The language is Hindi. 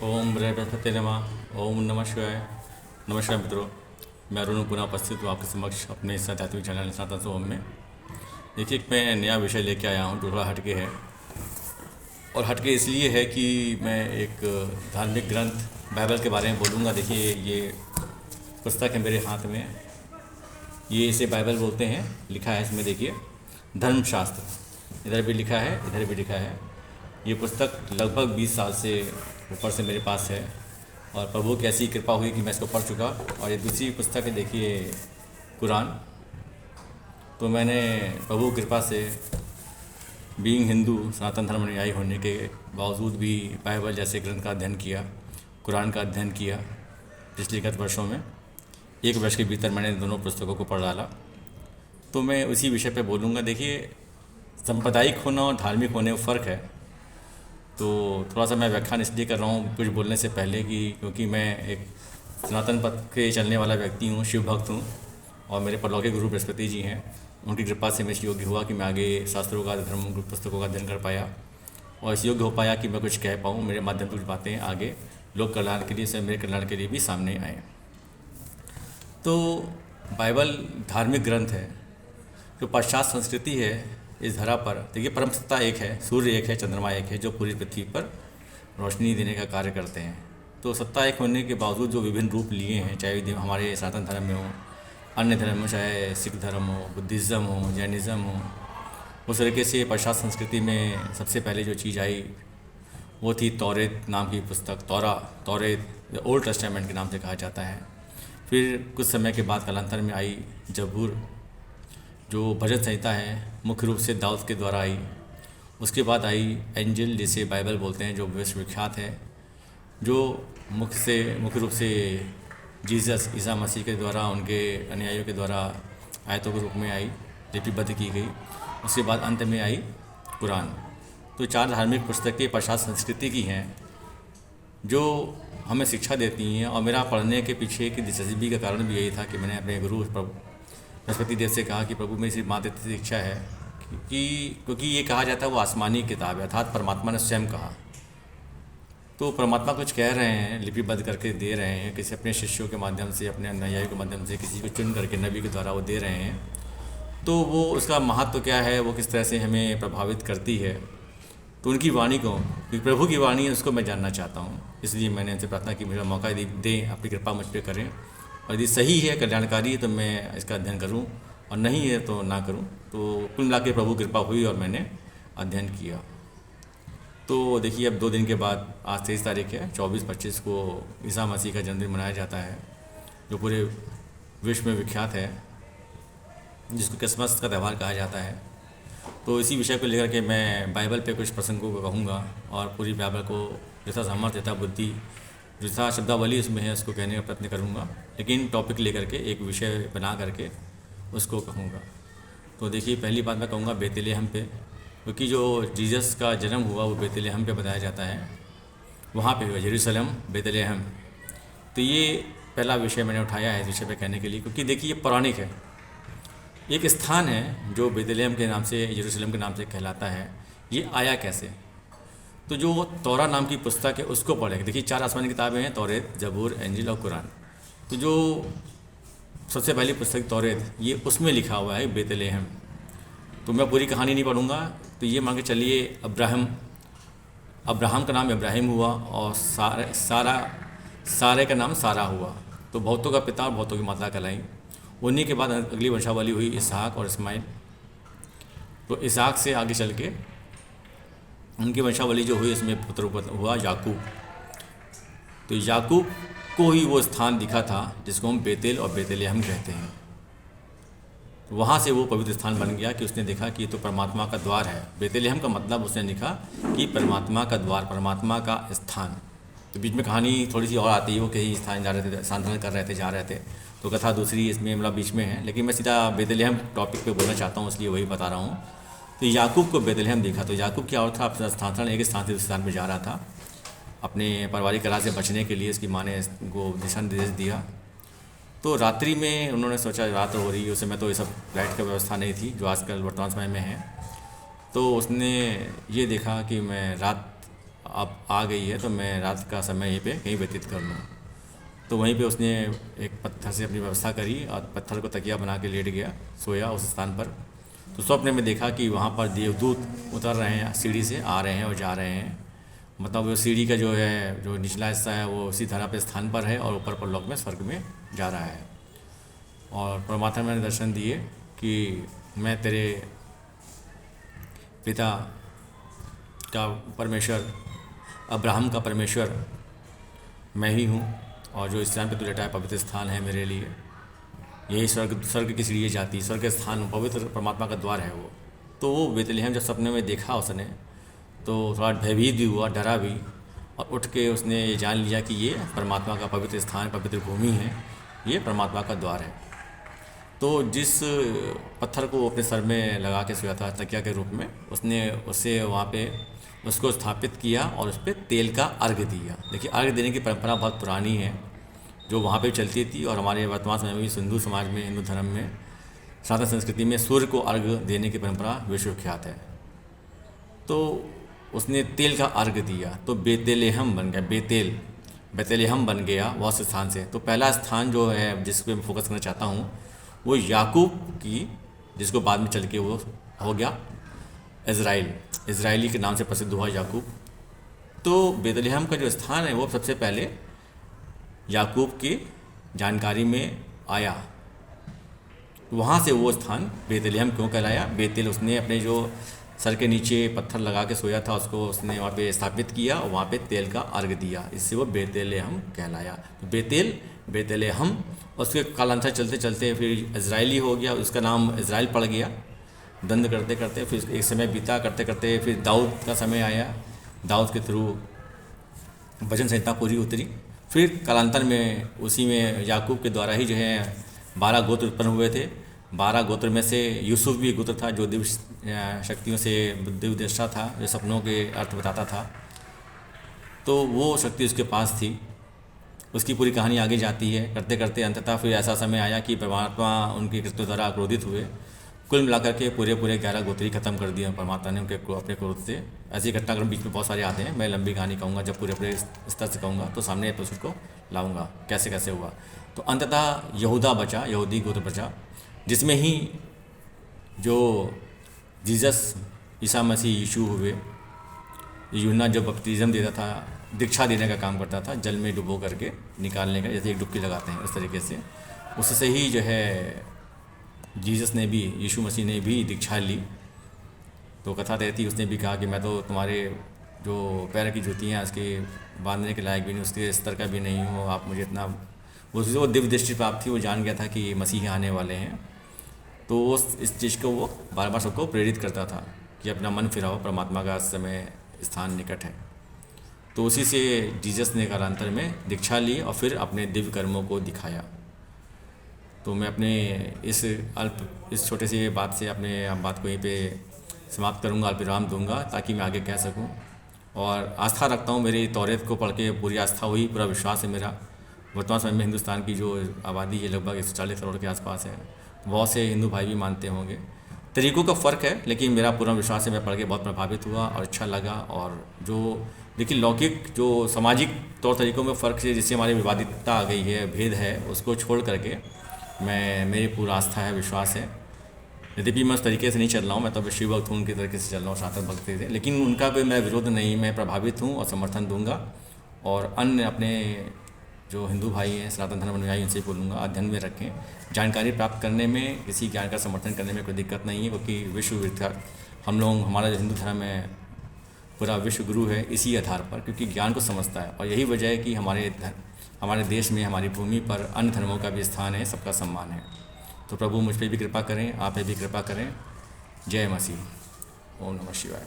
ओम बृहस्पति नमः। ओम नमः शिवाय। नमस्कार मित्रों, मैं अरुण पुनः उपस्थित हूँ आपके समक्ष अपने इस आध्यात्मिक चैनल सनातन सोम में। देखिए, एक मैं नया विषय लेके आया हूँ जो थोड़ा हटके है। और हटके इसलिए है कि मैं एक धार्मिक ग्रंथ बाइबल के बारे में बोलूँगा। देखिए, ये पुस्तक है मेरे हाथ में। ये इसे बाइबल बोलते हैं। लिखा है इसमें, देखिए, धर्मशास्त्र। इधर भी लिखा है, इधर भी लिखा है। ये पुस्तक लगभग 20 साल से ऊपर से मेरे पास है और प्रभु की ऐसी कृपा हुई कि मैं इसको पढ़ चुका। और ये दूसरी पुस्तक है, देखिए, कुरान। तो मैंने प्रभु की कृपा से बीइंग हिंदू, सनातन धर्म अनुयायी होने के बावजूद भी बाइबल जैसे ग्रंथ का अध्ययन किया, कुरान का अध्ययन किया। पिछले गत वर्षों में 1 वर्ष के भीतर मैंने दोनों पुस्तकों को पढ़ डाला। तो मैं उसी विषय पे बोलूँगा। देखिए, सांप्रदायिक होना और धार्मिक होने में फ़र्क है। तो थोड़ा सा मैं व्याख्यान इसलिए कर रहा हूँ कुछ बोलने से पहले कि क्योंकि मैं एक सनातन पथ के चलने वाला व्यक्ति हूँ, शिव भक्त हूँ। और मेरे परलौकिक गुरु बृहस्पति जी हैं। उनकी कृपा से मैं इस योग्य हुआ कि मैं आगे शास्त्रों का, धर्म पुस्तकों का अध्ययन कर पाया और इस योग्य हो पाया कि मैं कुछ कह पाऊँ। मेरे माध्यम से कुछ बातें आगे लोक कल्याण के लिए से मेरे कल्याण के लिए भी सामने आए। तो बाइबल धार्मिक ग्रंथ है जो पाश्चात्य संस्कृति है इस धरा पर। देखिए, परम सत्ता एक है, सूर्य एक है, चंद्रमा एक है, जो पूरी पृथ्वी पर रोशनी देने का कार्य करते हैं। तो सत्ता एक होने के बावजूद जो विभिन्न रूप लिए हैं, चाहे हमारे सनातन धर्म में हो, अन्य धर्म में, चाहे सिख धर्म हो, बुद्धिज़्म हो, जैनिज़्म हो, उस तरीके से पाश्चात्य संस्कृति में सबसे पहले जो चीज़ आई वो थी तौरेत नाम की पुस्तक। तौरेत ओल्ड टेस्टामेंट के नाम से कहा जाता है। फिर कुछ समय के बाद कालांतर में आई जबूर, जो भजन संहिता है, मुख्य रूप से दाऊद के द्वारा आई। उसके बाद आई एंजिल, जिसे बाइबल बोलते हैं, जो विश्वविख्यात है, जो मुख्य रूप से जीसस, ईसा मसीह के द्वारा, उनके अनुयायियों के द्वारा आयतों के रूप में आई, लिपिबद्ध की गई। उसके बाद अंत में आई कुरान। तो 4 धार्मिक पुस्तकें पाश्चात्य संस्कृति की हैं जो हमें शिक्षा देती हैं। और मेरा पढ़ने के पीछे की दिलचस्पी का कारण भी यही था कि मैंने अपने गुरु बृहस्पति देव से कहा कि प्रभु मेरी सिर्फ मात्र इतनी इच्छा है कि क्योंकि ये कहा जाता है वो आसमानी किताब है, अर्थात परमात्मा ने स्वयं कहा। तो परमात्मा कुछ कह रहे हैं, लिपिबद्ध करके दे रहे हैं, किसी अपने शिष्यों के माध्यम से, अपने अनुयायियों के माध्यम से, किसी को चुन करके नबी के द्वारा वो दे रहे हैं। तो वो उसका महत्व क्या है, वो किस तरह से हमें प्रभावित करती है, तो उनकी वाणी को, क्योंकि प्रभु की वाणी है, उसको मैं जानना चाहता हूँ। इसलिए मैंने उनसे प्रार्थना की मुझे मौका दें, अपनी कृपा मुझ पर करें, और यदि सही है, कल्याणकारी है, तो मैं इसका अध्ययन करूँ, और नहीं है तो ना करूँ। तो कुल मिला के प्रभु कृपा हुई और मैंने अध्ययन किया। तो देखिए, अब 2 दिन के बाद, आज 23 तारीख है, 24-25 को ईसा मसीह का जन्मदिन मनाया जाता है, जो पूरे विश्व में विख्यात है, जिसको क्रिसमस का त्यौहार कहा जाता है। तो इसी विषय को लेकर के मैं बाइबल पे कुछ प्रसंगों को कहूँगा और पूरी बाइबल को यथा सामर्थ्य, यथा बुद्धि, जैसा शब्दावली उसमें है, उसको कहने का प्रयत्न करूँगा। लेकिन टॉपिक लेकर के, एक विषय बना करके उसको कहूँगा। तो देखिए, पहली बात मैं कहूँगा बेतलेहम पे, क्योंकि जो जीसस का जन्म हुआ वो बेतलेहम पे बताया जाता है, वहाँ पे हुआ, यरूशलेम, बेतलेहम। तो ये पहला विषय मैंने उठाया है इस विषय पे कहने के लिए, क्योंकि देखिए, ये पौराणिक है। एक स्थान है जो बेतलेहम के नाम से, यरूशलेम के नाम से कहलाता है। ये आया कैसे? तो जो तौरा नाम की पुस्तक है उसको पढ़ेंगे। देखिए, 4 आसमानी किताबें हैं, तौरेत, जबूर, एंजिल और कुरान। तो जो सबसे पहली पुस्तक तौरेत, ये उसमें लिखा हुआ है बेतलेहम। तो मैं पूरी कहानी नहीं पढ़ूंगा। तो ये मान के चलिए, अब्राहम का नाम इब्राहिम हुआ और सारे का नाम सारा हुआ। तो बहुतों का पिता और बहुतों की माता कहलाई। उन्हीं के बाद अगली वंशावली हुई इसहाक और इस्माइल। तो इसहाक से आगे चल के उनकी वंशावली जो हुई, इसमें पुत्र हुआ याकूब। तो याकूब को ही वो स्थान दिखा था जिसको हम बेतेल और बेतलेहम कहते हैं। तो वहाँ से वो पवित्र स्थान बन गया कि उसने देखा कि ये तो परमात्मा का द्वार है। बेतलेहम का मतलब उसने लिखा कि परमात्मा का द्वार, परमात्मा का स्थान। तो बीच में कहानी थोड़ी सी और आती है, वो कहीं स्थान जा रहे थे, सांत्वना कर रहे थे, जा रहे थे, तो कथा दूसरी इसमें मतलब बीच में है। लेकिन मैं सीधा बेतलेहम टॉपिक पे बोलना चाहता हूँ, इसलिए वही बता रहा हूँ। तो याकूब को बेतलेहम दिखा। तो याकूब क्या और था, अपना स्थानांतरण एक स्थान से दूसरे स्थान पर जा रहा था, अपने पारिवारिक कलह से बचने के लिए इसकी माँ ने इसको दिशा निर्देश दिया। तो रात्रि में उन्होंने सोचा, रात हो रही है, उस समय तो ये सब लाइट का व्यवस्था नहीं थी जो आजकल वर्तमान समय में है। तो उसने ये देखा कि मैं रात अब आ गई है तो मैं रात का समय यहीं पे कहीं व्यतीत कर लूँ। तो वहीं पे उसने एक पत्थर से अपनी व्यवस्था करी और पत्थर को तकिया बना के लेट गया, सोया उस स्थान पर। तो स्वप्न में देखा कि वहाँ पर देवदूत उतर रहे हैं, सीढ़ी से आ रहे हैं और जा रहे हैं। मतलब वो सीढ़ी का जो है, जो निचला हिस्सा है वो उसी धरा पे स्थान पर है और ऊपर परलोक में स्वर्ग में जा रहा है। और परमात्मा ने दर्शन दिए कि मैं तेरे पिता का परमेश्वर, अब्राहम का परमेश्वर मैं ही हूँ, और जो स्थान पे तू लेटा है पवित्र स्थान है मेरे लिए। यही स्वर्ग की सीढ़ी जाती, स्वर्ग के स्थान पवित्र परमात्मा का द्वार है वो। तो वो बेतलेहम जब सपने में देखा उसने तो थोड़ा भयभीत भी हुआ, डरा भी, और उठ के उसने ये जान लिया कि ये परमात्मा का पवित्र स्थान, पवित्र भूमि है, ये परमात्मा का द्वार है। तो जिस पत्थर को अपने सर में लगा के सोया था तकिया के रूप में, उसने उससे वहाँ पे उसको स्थापित किया और उस पर तेल का अर्घ दिया। देखिए, अर्घ देने की परंपरा बहुत पुरानी है जो वहाँ पे चलती थी, और हमारे वर्तमान समय में भी हिंदू समाज में, हिंदू धर्म में, सनातन संस्कृति में सूर्य को अर्घ देने की परंपरा विश्वविख्यात है। तो उसने तेल का अर्घ दिया तो बेतलेहम बन गया, बेतलेहम बन गया वह स्थान से। तो पहला स्थान जो है जिस पे मैं फोकस करना चाहता हूँ वो याकूब की, जिसको बाद में चल के वो हो गया इज़राइली के नाम से प्रसिद्ध हुआ याकूब। तो बेतलेहम का जो स्थान है वो सबसे पहले याकूब की जानकारी में आया। वहाँ से वो स्थान बेतलेहम क्यों कहलाया? बेतेल, उसने अपने जो सर के नीचे पत्थर लगा के सोया था उसको उसने वहाँ पे स्थापित किया और वहाँ पे तेल का अर्घ दिया, इससे वो बेतलेहम कहलाया। तो बेतलेहम, उसके कालांतर चलते चलते फिर इज़राइली हो गया, उसका नाम इज़राइल पड़ गया। दंड करते करते फिर एक समय बीता, करते करते फिर दाऊद का समय आया, दाऊद के थ्रू वचन संहिता पूरी उतरी। फिर कालांतर में उसी में याकूब के द्वारा ही जो है 12 गोत्र उत्पन्न हुए थे। 12 गोत्र में से यूसुफ भी गोत्र था जो दिव्य शक्तियों से दिव्यदृष्टा था, जो सपनों के अर्थ बताता था। तो वो शक्ति उसके पास थी। उसकी पूरी कहानी आगे जाती है, करते करते अंततः फिर ऐसा समय आया कि परमात्मा उनके कृत्यों द्वारा क्रोधित हुए। कुल मिलाकर के पूरे 11 गोत्र ही खत्म कर दिए परमात्मा ने उनके अपने क्रोध से। ऐसी घटनाक्रम बीच में बहुत सारे आते हैं, मैं लंबी कहानी कहूँगा, जब पूरे स्तर से कहूँगा तो सामने एपिसोड को लाऊंगा कैसे कैसे हुआ। तो अंततः यहूदा बचा, यहूदी गोत्र बचा, जिसमें ही जो जीसस ईसा मसीह यीशु हुए। यूहन्ना जब बपतिस्म देता था, दीक्षा देने का काम करता था, जल में डुबो करके निकालने का, जैसे एक डुबकी लगाते हैं उस तरीके से। उससे ही जो है जीसस ने भी, यीशु मसीह ने भी दीक्षा ली। तो कथा रहती, उसने भी कहा कि मैं तो तुम्हारे जो पैर की जूतियाँ हैं उसके बांधने के लायक भी नहीं, उसके स्तर का भी नहीं हूँ, आप मुझे इतना, वो दिव्य दृष्टि प्राप्त थी, वो जान गया था कि मसीह आने वाले हैं। तो वो इस चीज़ को वो बार बार सबको प्रेरित करता था कि अपना मन फिराओ, परमात्मा का समय स्थान निकट है। तो उसी से जीसस ने कालांतर में दीक्षा ली और फिर अपने दिव्य कर्मों को दिखाया। तो मैं अपने इस छोटे से बात से अपने बात को यहीं पे समाप्त करूँगा, अल्पविराम दूंगा ताकि मैं आगे कह सकूँ। और आस्था रखता हूँ, मेरी तौरेत को पढ़ के पूरी आस्था हुई, पूरा विश्वास है मेरा। वर्तमान समय में हिंदुस्तान की जो आबादी है लगभग 140 करोड़ के आसपास है। बहुत से हिंदू भाई भी मानते होंगे, तरीक़ों का फ़र्क है, लेकिन मेरा पूरा विश्वास है, मैं पढ़ के बहुत प्रभावित हुआ और अच्छा लगा। और जो देखिए लौकिक जो सामाजिक तौर तरीक़ों में फ़र्क से जिससे हमारी विवादितता आ गई है, भेद है, उसको छोड़ करके मेरी पूरा आस्था है, विश्वास है। यद्यपि मैं उस तरीके से नहीं चल रहा हूँ, मैं तो शिव भक्त हूँ, उनके तरीके से चल रहा हूँ, सार्थक भक्ति से, लेकिन उनका कोई मैं विरोध नहीं, मैं प्रभावित हूँ और समर्थन दूंगा। और अन्य अपने जो हिंदू भाई हैं, सनातन धर्म अनुयायी, उनसे बोलूँगा अध्ययन में रखें। जानकारी प्राप्त करने में, किसी ज्ञान का समर्थन करने में कोई दिक्कत नहीं है, क्योंकि विश्व विख्यात हम लोग, हमारा जो हिंदू धर्म है पूरा विश्व गुरु है इसी आधार पर, क्योंकि ज्ञान को समझता है। और यही वजह है कि हमारे देश में, हमारी भूमि पर अन्य धर्मों का भी स्थान है, सबका सम्मान है। तो प्रभु मुझ पर भी कृपा करें, आप पे भी कृपा करें। जय मसीह। ओम नमः शिवाय।